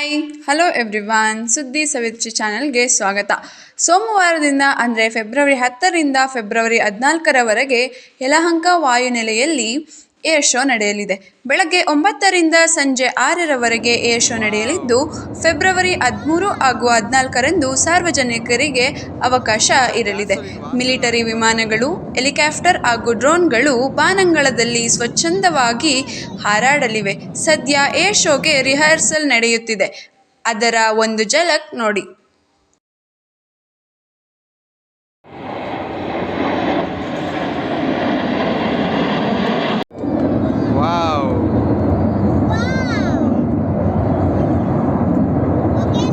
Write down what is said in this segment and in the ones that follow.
Hi hello everyone, ಸುದ್ದಿ ಸವಿತ್ರಿ ಚಾನಲ್ಗೆ ಸ್ವಾಗತ. ಸೋಮವಾರದಿಂದ ಅಂದರೆ ಫೆಬ್ರವರಿ 10ರಿಂದ ಫೆಬ್ರವರಿ 14ರವರೆಗೆ ಯಲಹಂಕ ವಾಯುನೆಲೆಯಲ್ಲಿ ಏರ್ ಶೋ ನಡೆಯಲಿದೆ. ಬೆಳಗ್ಗೆ 9ರಿಂದ ಸಂಜೆ 6ರವರೆಗೆ ಏರ್ ಶೋ ನಡೆಯಲಿದ್ದು, ಫೆಬ್ರವರಿ 13 ಹಾಗೂ 14ರಂದು ಸಾರ್ವಜನಿಕರಿಗೆ ಅವಕಾಶ ಇರಲಿದೆ. ಮಿಲಿಟರಿ ವಿಮಾನಗಳು, ಹೆಲಿಕಾಪ್ಟರ್ ಹಾಗೂ ಡ್ರೋನ್ಗಳು ಬಾನಂಗಳದಲ್ಲಿ ಸ್ವಚ್ಛಂದವಾಗಿ ಹಾರಾಡಲಿವೆ. ಸದ್ಯ ಏರ್ ಶೋಗೆ ರಿಹರ್ಸಲ್ ನಡೆಯುತ್ತಿದೆ. ಅದರ ಒಂದು ಝಲಕ್ ನೋಡಿ.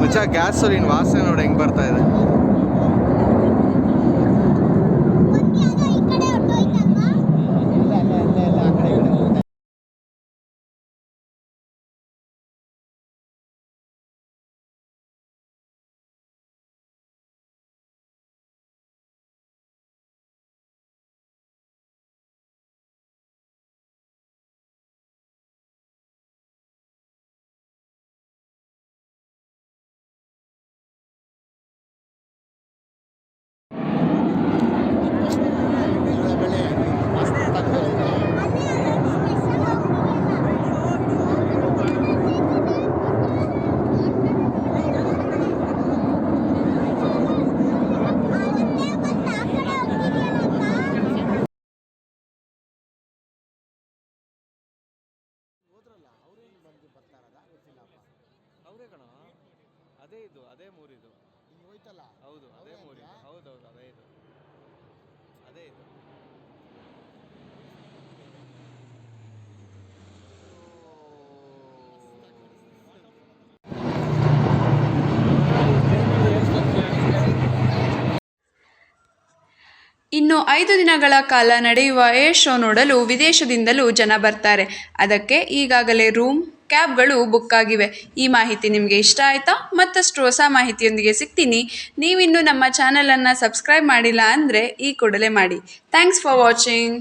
ಮಚ್ಚ ಗ್ಯಾಸೋಲಿನ್ ವಾಸನೆ ನೋಡಿ ಹೆಂಗ್ ಬರ್ತಾ ಇದೆ. ಅವರೇ ಕಣ, ಅದೇ ಇದು, ಅದೇ ಮೂರಿದು ಹೋಯ್ತಲ್ಲ. ಹೌದು, ಅದೇ ಮೂರಿದು. ಹೌದೌದು, ಅದೇ ಇದು, ಅದೇ ಇದು. ಇನ್ನು 5 ದಿನಗಳ ಕಾಲ ನಡೆಯುವ ಏರ್ ಶೋ ನೋಡಲು ವಿದೇಶದಿಂದಲೂ ಜನ ಬರ್ತಾರೆ. ಅದಕ್ಕೆ ಈಗಾಗಲೇ ರೂಮ್, ಕ್ಯಾಬ್ಗಳು ಬುಕ್ ಆಗಿವೆ. ಈ ಮಾಹಿತಿ ನಿಮಗೆ ಇಷ್ಟ ಆಯಿತಾ? ಮತ್ತಷ್ಟು ಹೊಸ ಮಾಹಿತಿಯೊಂದಿಗೆ ಸಿಗ್ತೀನಿ. ನೀವಿನ್ನೂ ನಮ್ಮ ಚಾನಲನ್ನು ಸಬ್ಸ್ಕ್ರೈಬ್ ಮಾಡಿಲ್ಲ ಅಂದರೆ ಈ ಕೂಡಲೇ ಮಾಡಿ. Thanks for watching.